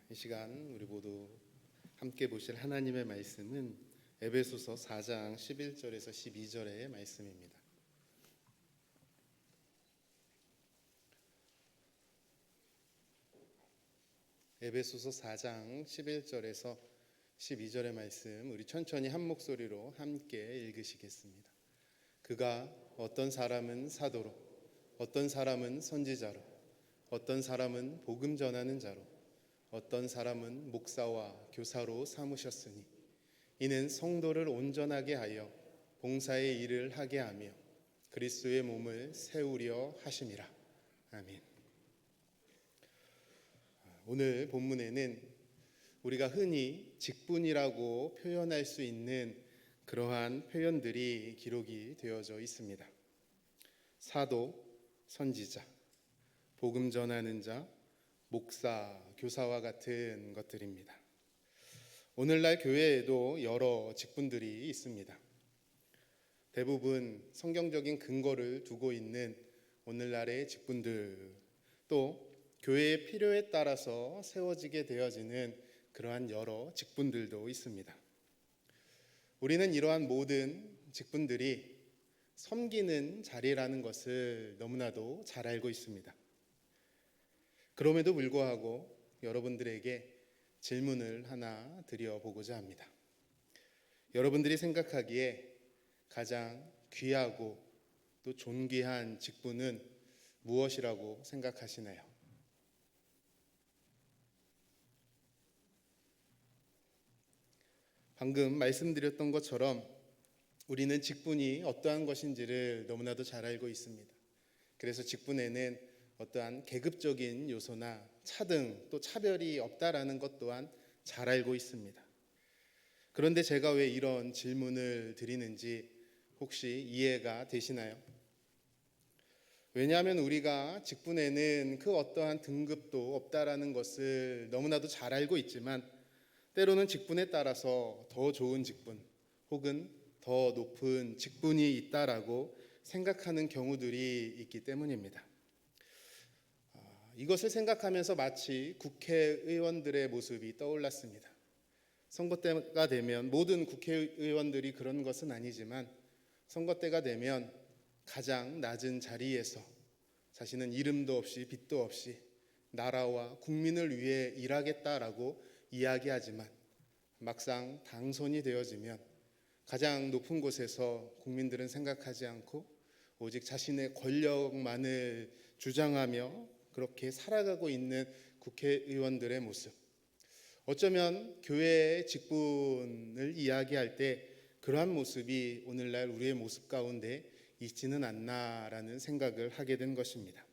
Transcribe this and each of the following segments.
이 시간 우리 모두 함께 보실 하나님의 말씀은 에베소서 4장 11절에서 12절의 말씀입니다. 에베소서 4장 11절에서 12절의 말씀 우리 천천히 한 목소리로 함께 읽으시겠습니다. 그가 어떤 사람은 사도로, 어떤 사람은 선지자로, 어떤 사람은 복음 전하는 자로, 어떤 사람은 목사와 교사로 삼으셨으니 이는 성도를 온전하게 하여 봉사의 일을 하게 하며 그리스도의 몸을 세우려 하심이라. 아멘. 오늘 본문에는 우리가 흔히 직분이라고 표현할 수 있는 그러한 표현들이 기록이 되어져 있습니다. 사도, 선지자, 복음 전하는 자, 목사, 교사와 같은 것들입니다. 오늘날 교회에도 여러 직분들이 있습니다. 대부분 성경적인 근거를 두고 있는 오늘날의 직분들, 또 교회의 필요에 따라서 세워지게 되어지는 그러한 여러 직분들도 있습니다. 우리는 이러한 모든 직분들이 섬기는 자리라는 것을 너무나도 잘 알고 있습니다. 그럼에도 불구하고 여러분들에게 질문을 하나 드려보고자 합니다. 여러분들이 생각하기에 가장 귀하고 또 존귀한 직분은 무엇이라고 생각하시나요? 방금 말씀드렸던 것처럼 우리는 직분이 어떠한 것인지를 너무나도 잘 알고 있습니다. 그래서 직분에는 어떠한 계급적인 요소나 차등 또 차별이 없다라는 것 또한 잘 알고 있습니다. 그런데 제가 왜 이런 질문을 드리는지 혹시 이해가 되시나요? 왜냐하면 우리가 직분에는 그 어떠한 등급도 없다라는 것을 너무나도 잘 알고 있지만 때로는 직분에 따라서 더 좋은 직분 혹은 더 높은 직분이 있다라고 생각하는 경우들이 있기 때문입니다. 이것을 생각하면서 마치 국회의원들의 모습이 떠올랐습니다. 선거 때가 되면 모든 국회의원들이 그런 것은 아니지만 선거 때가 되면 가장 낮은 자리에서 자신은 이름도 없이 빚도 없이 나라와 국민을 위해 일하겠다라고 이야기하지만 막상 당선이 되어지면 가장 높은 곳에서 국민들은 생각하지 않고 오직 자신의 권력만을 주장하며 그렇게 살아가고 있는 국회의원들의 모습, 어쩌면 교회의 직분을 이야기할 때 그러한 모습이 오늘날 우리의 모습 가운데 있지는 않나라는 생각을 하게 된 것입니다.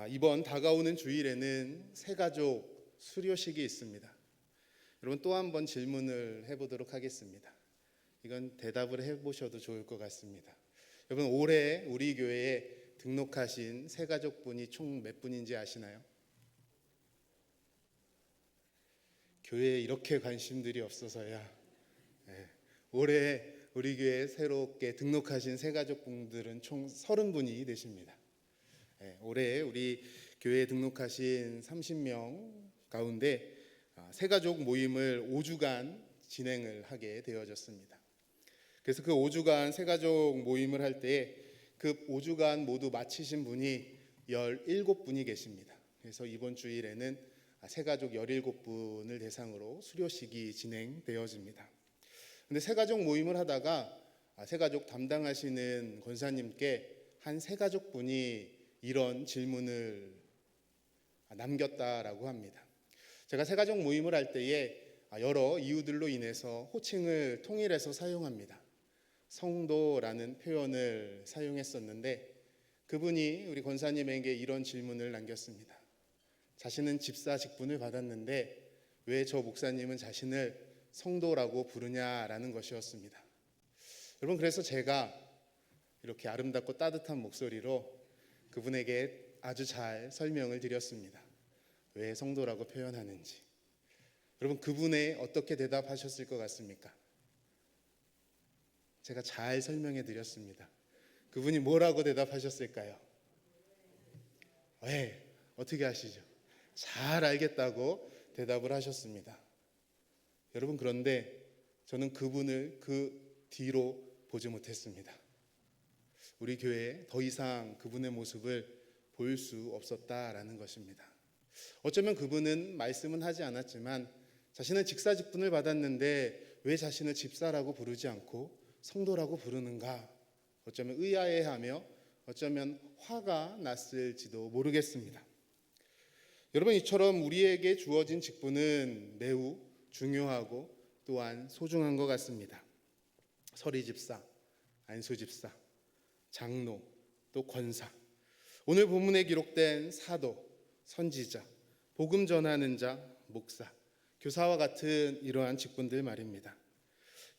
이번 다가오는 주일에는 새가족 수료식이 있습니다. 여러분 또 한 번 질문을 해보도록 하겠습니다. 이건 대답을 해보셔도 좋을 것 같습니다. 여러분 올해 우리 교회에 등록하신 새가족분이 총 몇 분인지 아시나요? 교회에 이렇게 관심들이 없어서야. 올해 우리 교회에 새롭게 등록하신 새가족분들은 총 30분이 되십니다. 올해 우리 교회에 등록하신 30명 가운데 새가족 모임을 5주간 진행을 하게 되어졌습니다. 그래서 그 5주간 새가족 모임을 할 때에 그 5주간 모두 마치신 분이 17분이 계십니다. 그래서 이번 주일에는 새가족 17분을 대상으로 수료식이 진행되어집니다. 근데 새가족 모임을 하다가 새가족 담당하시는 권사님께 한 새가족분이 이런 질문을 남겼다라고 합니다. 제가 새가족 모임을 할 때에 여러 이유들로 인해서 호칭을 통일해서 사용합니다. 성도라는 표현을 사용했었는데 그분이 우리 권사님에게 이런 질문을 남겼습니다. 자신은 집사 직분을 받았는데 왜 저 목사님은 자신을 성도라고 부르냐라는 것이었습니다. 여러분 그래서 제가 이렇게 아름답고 따뜻한 목소리로 그분에게 아주 잘 설명을 드렸습니다. 왜 성도라고 표현하는지. 여러분 그분이 어떻게 대답하셨을 것 같습니까? 제가 잘 설명해 드렸습니다. 그분이 뭐라고 대답하셨을까요? 왜? 어떻게 아시죠? 잘 알겠다고 대답을 하셨습니다. 여러분, 그런데 저는 그분을 그 뒤로 보지 못했습니다. 우리 교회에 더 이상 그분의 모습을 볼 수 없었다라는 것입니다. 어쩌면 그분은 말씀은 하지 않았지만 자신은 직사직분을 받았는데 왜 자신을 집사라고 부르지 않고 성도라고 부르는가, 어쩌면 의아해하며 어쩌면 화가 났을지도 모르겠습니다. 여러분, 이처럼 우리에게 주어진 직분은 매우 중요하고 또한 소중한 것 같습니다. 서리집사, 안수집사, 장로, 또 권사, 오늘 본문에 기록된 사도, 선지자, 복음 전하는 자, 목사, 교사와 같은 이러한 직분들 말입니다.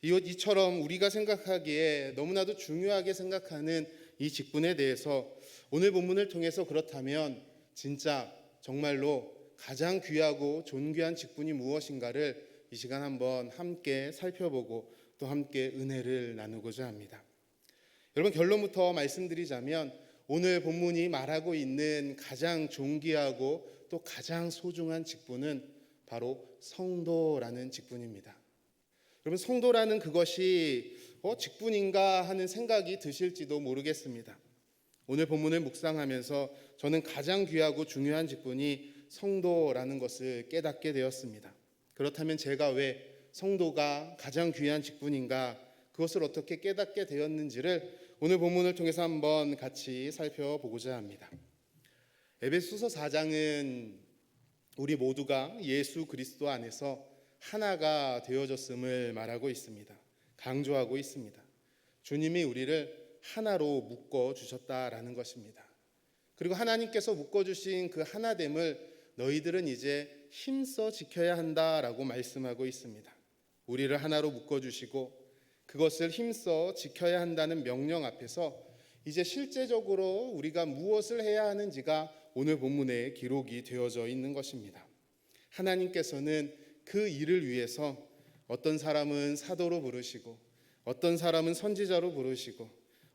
이처럼 우리가 생각하기에 너무나도 중요하게 생각하는 이 직분에 대해서 오늘 본문을 통해서 그렇다면 진짜 정말로 가장 귀하고 존귀한 직분이 무엇인가를 이 시간 한번 함께 살펴보고 또 함께 은혜를 나누고자 합니다. 여러분, 결론부터 말씀드리자면 오늘 본문이 말하고 있는 가장 존귀하고 또 가장 소중한 직분은 바로 성도라는 직분입니다. 여러분, 성도라는 그것이 직분인가 하는 생각이 드실지도 모르겠습니다. 오늘 본문을 묵상하면서 저는 가장 귀하고 중요한 직분이 성도라는 것을 깨닫게 되었습니다. 그렇다면 제가 왜 성도가 가장 귀한 직분인가, 그것을 어떻게 깨닫게 되었는지를 오늘 본문을 통해서 한번 같이 살펴보고자 합니다. 에베소서 4장은 우리 모두가 예수 그리스도 안에서 하나가 되어졌음을 말하고 있습니다. 강조하고 있습니다. 주님이 우리를 하나로 묶어주셨다라는 것입니다. 그리고 하나님께서 묶어주신 그 하나됨을 너희들은 이제 힘써 지켜야 한다라고 말씀하고 있습니다. 우리를 하나로 묶어주시고 그것을 힘써 지켜야 한다는 명령 앞에서 이제 실제적으로 우리가 무엇을 해야 하는지가 오늘 본문에 기록이 되어져 있는 것입니다. 하나님께서는 그 일을 위해서 어떤 사람은 사도로 부르시고 어떤 사람은 선지자로 부르시고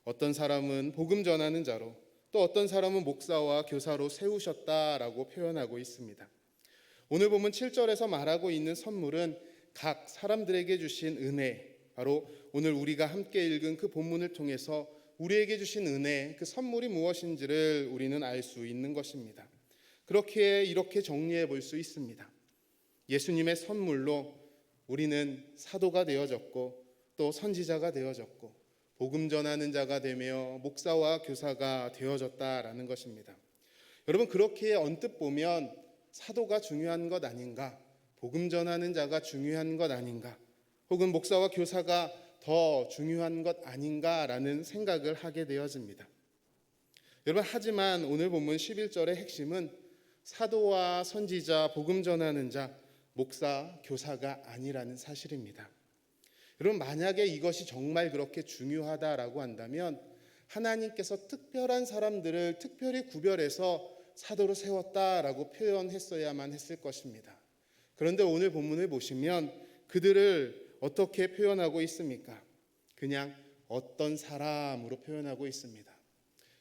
어떤 사람은 복음 전하는 자로 또 어떤 사람은 목사와 교사로 세우셨다라고 표현하고 있습니다. 오늘 본문 7절에서 말하고 있는 선물은 각 사람들에게 주신 은혜, 바로 오늘 우리가 함께 읽은 그 본문을 통해서 우리에게 주신 은혜, 그 선물이 무엇인지를 우리는 알 수 있는 것입니다. 그렇게 이렇게 정리해 볼 수 있습니다. 예수님의 선물로 우리는 사도가 되어졌고 또 선지자가 되어졌고 복음 전하는 자가 되며 목사와 교사가 되어졌다라는 것입니다. 여러분, 그렇게 언뜻 보면 사도가 중요한 것 아닌가, 복음 전하는 자가 중요한 것 아닌가, 혹은 목사와 교사가 더 중요한 것 아닌가라는 생각을 하게 되어집니다. 여러분, 하지만 오늘 본문 11절의 핵심은 사도와 선지자, 복음 전하는 자, 목사, 교사가 아니라는 사실입니다. 여러분, 만약에 이것이 정말 그렇게 중요하다라고 한다면 하나님께서 특별한 사람들을 특별히 구별해서 사도로 세웠다라고 표현했어야만 했을 것입니다. 그런데 오늘 본문을 보시면 그들을 어떻게 표현하고 있습니까? 그냥 어떤 사람으로 표현하고 있습니다.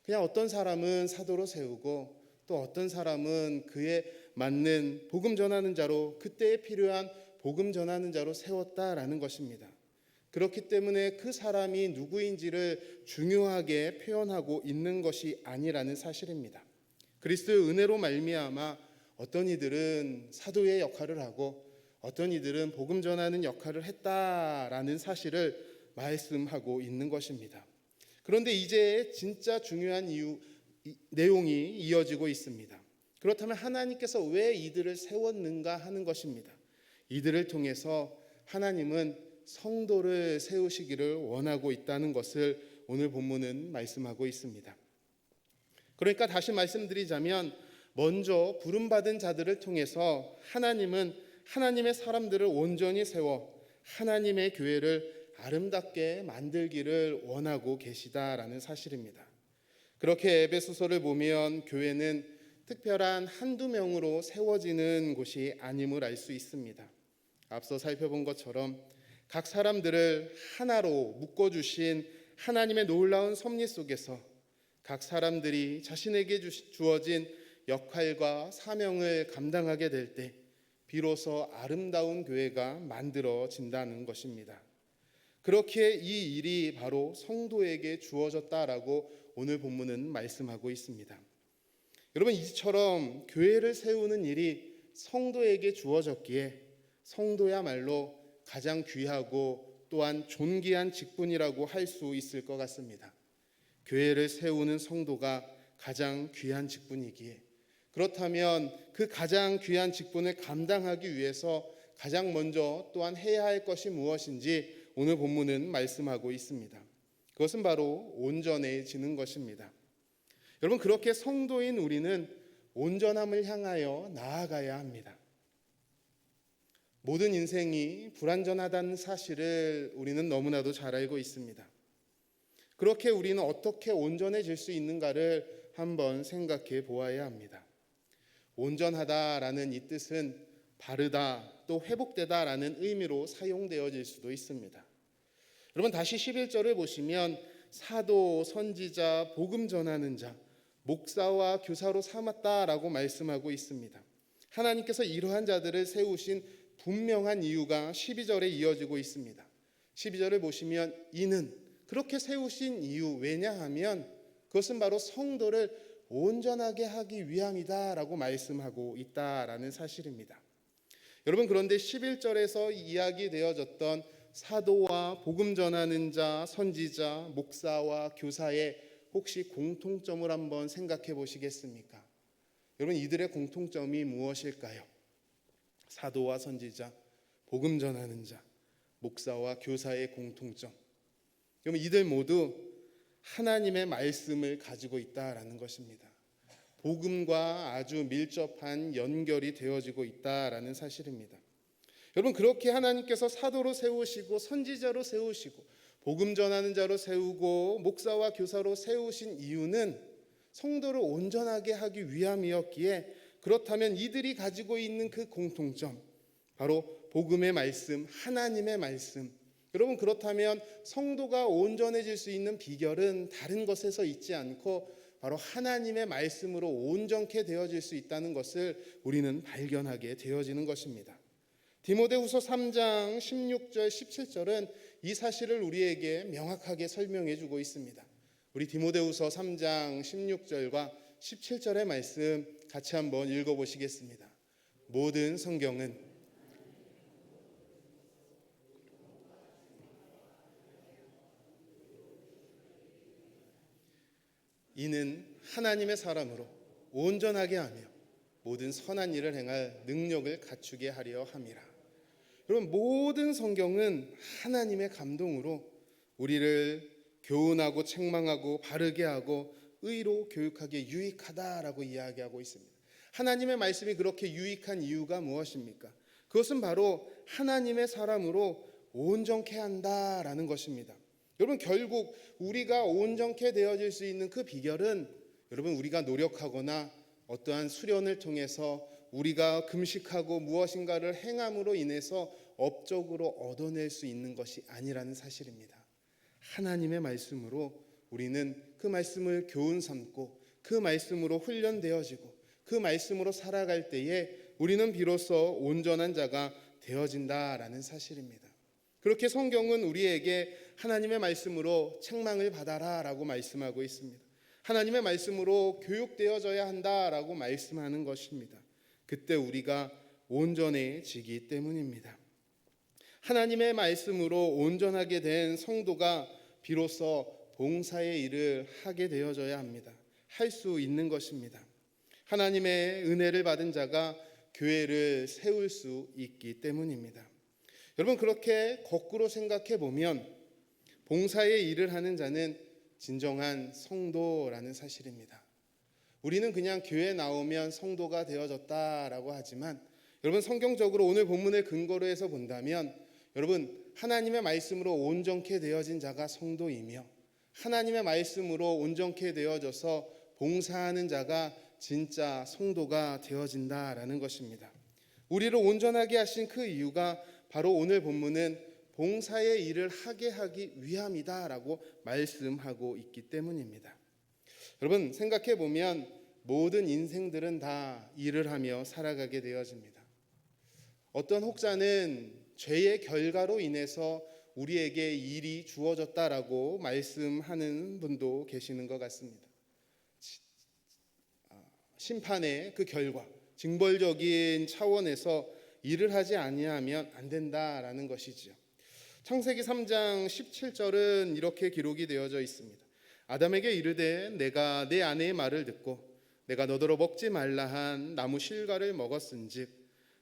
그냥 어떤 사람은 사도로 세우고 또 어떤 사람은 그에 맞는 복음 전하는 자로, 그때에 필요한 복음 전하는 자로 세웠다라는 것입니다. 그렇기 때문에 그 사람이 누구인지를 중요하게 표현하고 있는 것이 아니라는 사실입니다. 그리스도의 은혜로 말미암아 어떤 이들은 사도의 역할을 하고 어떤 이들은 복음 전하는 역할을 했다라는 사실을 말씀하고 있는 것입니다. 그런데 이제 진짜 중요한 내용이 이어지고 있습니다. 그렇다면 하나님께서 왜 이들을 세웠는가 하는 것입니다. 이들을 통해서 하나님은 성도를 세우시기를 원하고 있다는 것을 오늘 본문은 말씀하고 있습니다. 그러니까 다시 말씀드리자면 먼저 부름받은 자들을 통해서 하나님은 하나님의 사람들을 온전히 세워 하나님의 교회를 아름답게 만들기를 원하고 계시다라는 사실입니다. 그렇게 에베소서를 보면 교회는 특별한 한두 명으로 세워지는 곳이 아님을 알 수 있습니다. 앞서 살펴본 것처럼 각 사람들을 하나로 묶어주신 하나님의 놀라운 섭리 속에서 각 사람들이 자신에게 주어진 역할과 사명을 감당하게 될 때 비로소 아름다운 교회가 만들어진다는 것입니다. 그렇게 이 일이 바로 성도에게 주어졌다라고 오늘 본문은 말씀하고 있습니다. 여러분, 이처럼 교회를 세우는 일이 성도에게 주어졌기에 성도야말로 가장 귀하고 또한 존귀한 직분이라고 할 수 있을 것 같습니다. 교회를 세우는 성도가 가장 귀한 직분이기에, 그렇다면 그 가장 귀한 직분을 감당하기 위해서 가장 먼저 또한 해야 할 것이 무엇인지 오늘 본문은 말씀하고 있습니다. 그것은 바로 온전해지는 것입니다. 여러분, 그렇게 성도인 우리는 온전함을 향하여 나아가야 합니다. 모든 인생이 불완전하다는 사실을 우리는 너무나도 잘 알고 있습니다. 그렇게 우리는 어떻게 온전해질 수 있는가를 한번 생각해 보아야 합니다. 온전하다라는 이 뜻은 바르다, 또 회복되다라는 의미로 사용되어질 수도 있습니다. 여러분, 다시 11절을 보시면 사도, 선지자, 복음 전하는 자, 목사와 교사로 삼았다라고 말씀하고 있습니다. 하나님께서 이러한 자들을 세우신 분명한 이유가 12절에 이어지고 있습니다. 12절을 보시면 이는, 그렇게 세우신 이유, 왜냐하면 그것은 바로 성도를 온전하게 하기 위함이다라고 말씀하고 있다라는 사실입니다. 여러분, 그런데 11절에서 이야기되어졌던 사도와 복음 전하는 자, 선지자, 목사와 교사의 혹시 공통점을 한번 생각해 보시겠습니까? 여러분, 이들의 공통점이 무엇일까요? 사도와 선지자, 복음 전하는 자, 목사와 교사의 공통점. 여러분, 이들 모두 하나님의 말씀을 가지고 있다라는 것입니다. 복음과 아주 밀접한 연결이 되어지고 있다라는 사실입니다. 여러분, 그렇게 하나님께서 사도로 세우시고 선지자로 세우시고 복음 전하는 자로 세우고 목사와 교사로 세우신 이유는 성도를 온전하게 하기 위함이었기에, 그렇다면 이들이 가지고 있는 그 공통점, 바로 복음의 말씀, 하나님의 말씀. 여러분, 그렇다면 성도가 온전해질 수 있는 비결은 다른 것에서 있지 않고 바로 하나님의 말씀으로 온전케 되어질 수 있다는 것을 우리는 발견하게 되어지는 것입니다. 디모데후서 3장 16절 17절은 이 사실을 우리에게 명확하게 설명해 주고 있습니다. 우리 디모데후서 3장 16절과 17절의 말씀 같이 한번 읽어보시겠습니다. 모든 성경은 이는 하나님의 사람으로 온전하게 하며 모든 선한 일을 행할 능력을 갖추게 하려 함이라. 여러분, 모든 성경은 하나님의 감동으로 우리를 교훈하고 책망하고 바르게 하고 의로 교육하기에 유익하다라고 이야기하고 있습니다. 하나님의 말씀이 그렇게 유익한 이유가 무엇입니까? 그것은 바로 하나님의 사람으로 온전케 한다라는 것입니다. 여러분, 결국 우리가 온전케 되어질 수 있는 그 비결은 여러분, 우리가 노력하거나 어떠한 수련을 통해서 우리가 금식하고 무엇인가를 행함으로 인해서 업적으로 얻어낼 수 있는 것이 아니라는 사실입니다. 하나님의 말씀으로 우리는 그 말씀을 교훈 삼고 그 말씀으로 훈련되어지고 그 말씀으로 살아갈 때에 우리는 비로소 온전한 자가 되어진다라는 사실입니다. 그렇게 성경은 우리에게 하나님의 말씀으로 책망을 받아라라고 말씀하고 있습니다. 하나님의 말씀으로 교육되어져야 한다라고 말씀하는 것입니다. 그때 우리가 온전해지기 때문입니다. 하나님의 말씀으로 온전하게 된 성도가 비로소 봉사의 일을 하게 되어져야 합니다. 할 수 있는 것입니다. 하나님의 은혜를 받은 자가 교회를 세울 수 있기 때문입니다. 여러분, 그렇게 거꾸로 생각해 보면 봉사의 일을 하는 자는 진정한 성도라는 사실입니다. 우리는 그냥 교회 나오면 성도가 되어졌다라고 하지만 여러분, 성경적으로 오늘 본문을 근거로 해서 본다면 여러분, 하나님의 말씀으로 온전케 되어진 자가 성도이며 하나님의 말씀으로 온전케 되어져서 봉사하는 자가 진짜 성도가 되어진다라는 것입니다. 우리를 온전하게 하신 그 이유가 바로 오늘 본문은 봉사의 일을 하게 하기 위함이다라고 말씀하고 있기 때문입니다. 여러분, 생각해 보면 모든 인생들은 다 일을 하며 살아가게 되어집니다. 어떤 혹자는 죄의 결과로 인해서 우리에게 일이 주어졌다라고 말씀하는 분도 계시는 것 같습니다. 심판의 그 결과, 징벌적인 차원에서 일을 하지 아니하면 안 된다라는 것이지요. 창세기 3장 17절은 이렇게 기록이 되어져 있습니다. 아담에게 이르되 내가 내 아내의 말을 듣고 내가 너더러 먹지 말라 한 나무 실과를 먹었은즉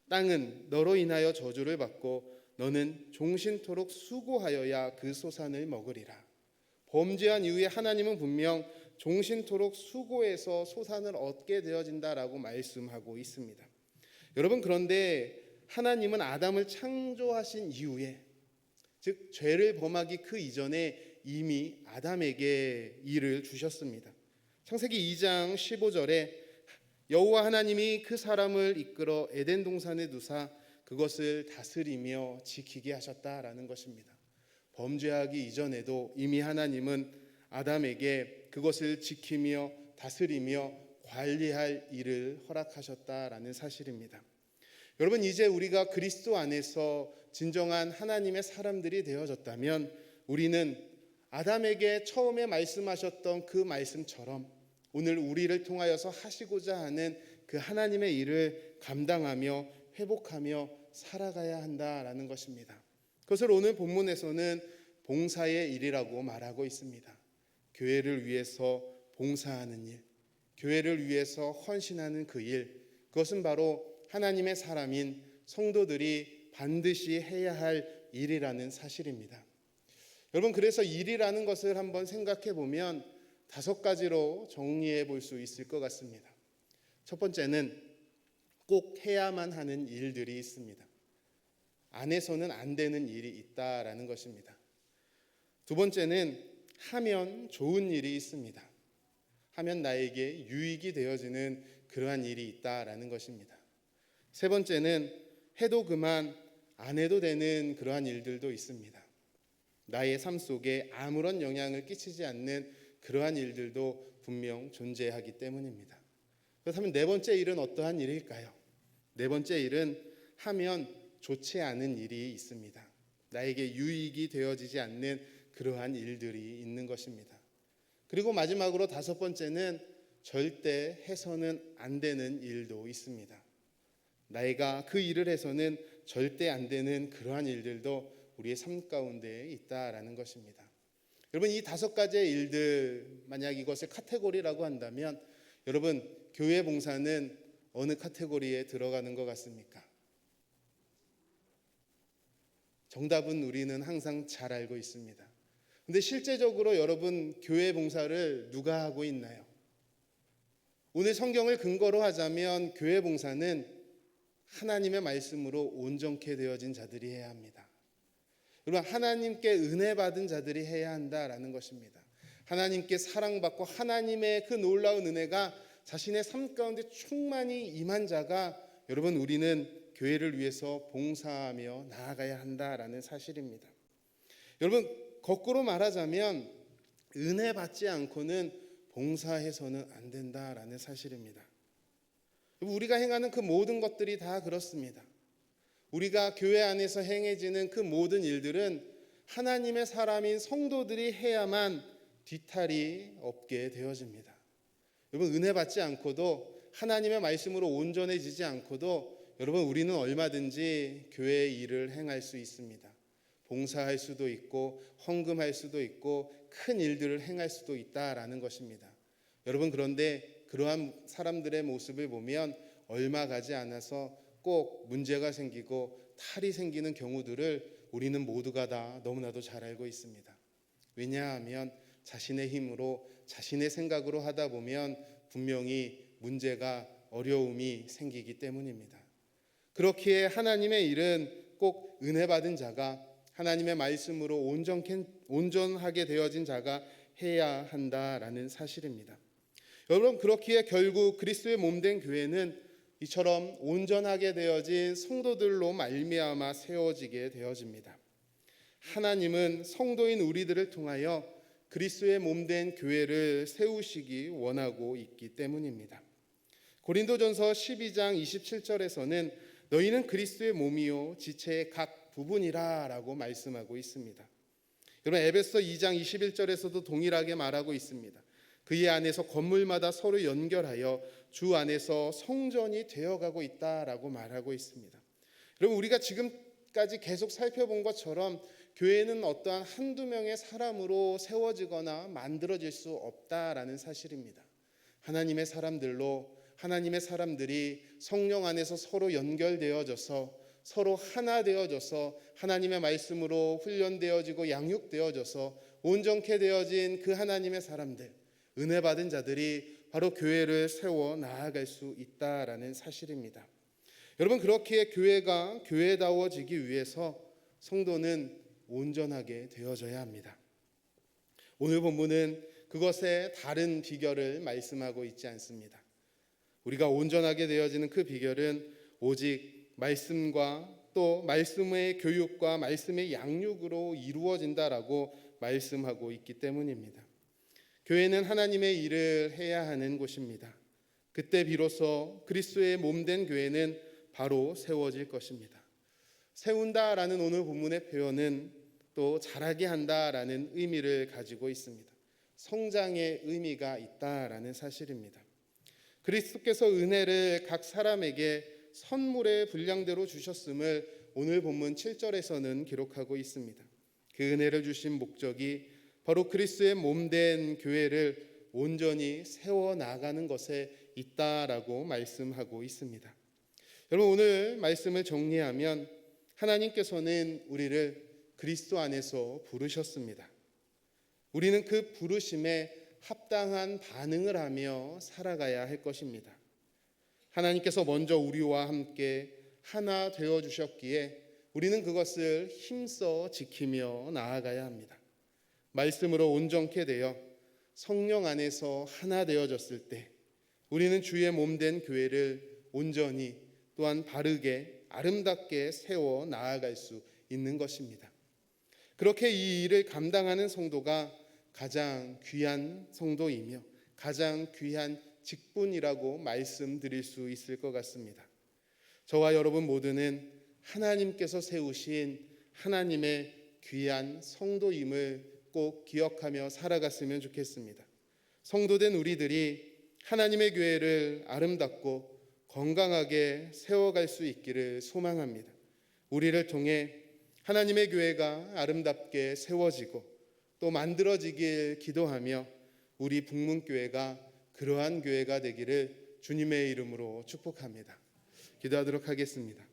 땅은 너로 인하여 저주를 받고 너는 종신토록 수고하여야 그 소산을 먹으리라. 범죄한 이후에 하나님은 분명 종신토록 수고해서 소산을 얻게 되어진다라고 말씀하고 있습니다. 여러분, 그런데 하나님은 아담을 창조하신 이후에, 즉 죄를 범하기 그 이전에 이미 아담에게 일을 주셨습니다. 창세기 2장 15절에 여호와 하나님이 그 사람을 이끌어 에덴 동산에 두사 그것을 다스리며 지키게 하셨다라는 것입니다. 범죄하기 이전에도 이미 하나님은 아담에게 그것을 지키며 다스리며 관리할 일을 허락하셨다라는 사실입니다. 여러분, 이제 우리가 그리스도 안에서 진정한 하나님의 사람들이 되어졌다면 우리는 아담에게 처음에 말씀하셨던 그 말씀처럼 오늘 우리를 통하여서 하시고자 하는 그 하나님의 일을 감당하며 회복하며 살아가야 한다라는 것입니다. 그것을 오늘 본문에서는 봉사의 일이라고 말하고 있습니다. 교회를 위해서 봉사하는 일, 교회를 위해서 헌신하는 그 일, 그것은 바로 하나님의 사람인 성도들이 반드시 해야 할 일이라는 사실입니다. 여러분, 그래서 일이라는 것을 한번 생각해 보면 5가지로 정리해 볼 수 있을 것 같습니다. 첫 번째는 꼭 해야만 하는 일들이 있습니다. 안 해서는 안 되는 일이 있다라는 것입니다. 두 번째는 하면 좋은 일이 있습니다. 하면 나에게 유익이 되어지는 그러한 일이 있다라는 것입니다. 세 번째는 해도 그만 안 해도 되는 그러한 일들도 있습니다. 나의 삶 속에 아무런 영향을 끼치지 않는 그러한 일들도 분명 존재하기 때문입니다. 그렇다면 네 번째 일은 어떠한 일일까요? 네 번째 일은 하면 좋지 않은 일이 있습니다. 나에게 유익이 되어지지 않는 그러한 일들이 있는 것입니다. 그리고 마지막으로 5번째는 절대 해서는 안 되는 일도 있습니다. 내가 그 일을 해서는 절대 안 되는 그러한 일들도 우리의 삶 가운데 있다라는 것입니다. 여러분, 이 5가지의 일들, 만약 이것을 카테고리라고 한다면 여러분, 교회 봉사는 어느 카테고리에 들어가는 것 같습니까? 정답은 우리는 항상 잘 알고 있습니다. 근데 실제적으로 여러분, 교회 봉사를 누가 하고 있나요? 오늘 성경을 근거로 하자면 교회 봉사는 하나님의 말씀으로 온전케 되어진 자들이 해야 합니다. 여러분, 하나님께 은혜 받은 자들이 해야 한다라는 것입니다. 하나님께 사랑받고 하나님의 그 놀라운 은혜가 자신의 삶 가운데 충만히 임한 자가 여러분, 우리는 교회를 위해서 봉사하며 나아가야 한다라는 사실입니다. 여러분, 거꾸로 말하자면 은혜 받지 않고는 봉사해서는 안 된다라는 사실입니다. 우리가 행하는 그 모든 것들이 다 그렇습니다. 우리가 교회 안에서 행해지는 그 모든 일들은 하나님의 사람인 성도들이 해야만 뒤탈이 없게 되어집니다. 여러분, 은혜 받지 않고도 하나님의 말씀으로 온전해지지 않고도 여러분, 우리는 얼마든지 교회의 일을 행할 수 있습니다. 봉사할 수도 있고 헌금할 수도 있고 큰 일들을 행할 수도 있다라는 것입니다. 여러분, 그런데 그러한 사람들의 모습을 보면 얼마 가지 않아서 꼭 문제가 생기고 탈이 생기는 경우들을 우리는 모두가 다 너무나도 잘 알고 있습니다. 왜냐하면 자신의 힘으로 자신의 생각으로 하다 보면 분명히 문제가 어려움이 생기기 때문입니다. 그렇기에 하나님의 일은 꼭 은혜 받은 자가 하나님의 말씀으로 온전하게 되어진 자가 해야 한다라는 사실입니다. 여러분, 그렇기에 결국 그리스도의 몸된 교회는 이처럼 온전하게 되어진 성도들로 말미암아 세워지게 되어집니다. 하나님은 성도인 우리들을 통하여 그리스도의 몸된 교회를 세우시기 원하고 있기 때문입니다. 고린도전서 12장 27절에서는 너희는 그리스도의 몸이요 지체의 각 부분이라 라고 말씀하고 있습니다. 여러분, 에베소 2장 21절에서도 동일하게 말하고 있습니다. 그의 안에서 건물마다 서로 연결하여 주 안에서 성전이 되어가고 있다라고 말하고 있습니다. 여러분, 우리가 지금까지 계속 살펴본 것처럼 교회는 어떠한 한두 명의 사람으로 세워지거나 만들어질 수 없다라는 사실입니다. 하나님의 사람들이 성령 안에서 서로 연결되어져서 서로 하나 되어져서 하나님의 말씀으로 훈련되어지고 양육되어져서 온전케 되어진 그 하나님의 사람들, 은혜 받은 자들이 바로 교회를 세워 나아갈 수 있다라는 사실입니다. 여러분, 그렇게 교회가 교회다워지기 위해서 성도는 온전하게 되어져야 합니다. 오늘 본문은 그것의 다른 비결을 말씀하고 있지 않습니다. 우리가 온전하게 되어지는 그 비결은 오직 말씀과 또 말씀의 교육과 말씀의 양육으로 이루어진다라고 말씀하고 있기 때문입니다. 교회는 하나님의 일을 해야 하는 곳입니다. 그때 비로소 그리스도의 몸된 교회는 바로 세워질 것입니다. 세운다라는 오늘 본문의 표현은 또 자라게 한다라는 의미를 가지고 있습니다. 성장의 의미가 있다라는 사실입니다. 그리스도께서 은혜를 각 사람에게 선물의 분량대로 주셨음을 오늘 본문 7절에서는 기록하고 있습니다. 그 은혜를 주신 목적이 바로 그리스도의 몸된 교회를 온전히 세워나가는 것에 있다라고 말씀하고 있습니다. 여러분, 오늘 말씀을 정리하면 하나님께서는 우리를 그리스도 안에서 부르셨습니다. 우리는 그 부르심에 합당한 반응을 하며 살아가야 할 것입니다. 하나님께서 먼저 우리와 함께 하나 되어 주셨기에 우리는 그것을 힘써 지키며 나아가야 합니다. 말씀으로 온전케 되어 성령 안에서 하나 되어졌을 때 우리는 주의 몸된 교회를 온전히 또한 바르게 아름답게 세워 나아갈 수 있는 것입니다. 그렇게 이 일을 감당하는 성도가 가장 귀한 성도이며 가장 귀한 직분이라고 말씀드릴 수 있을 것 같습니다. 저와 여러분 모두는 하나님께서 세우신 하나님의 귀한 성도임을 꼭 기억하며 살아갔으면 좋겠습니다. 성도된 우리들이 하나님의 교회를 아름답고 건강하게 세워갈 수 있기를 소망합니다. 우리를 통해 하나님의 교회가 아름답게 세워지고 또 만들어지길 기도하며 우리 북문교회가 그러한 교회가 되기를 주님의 이름으로 축복합니다. 기도하도록 하겠습니다.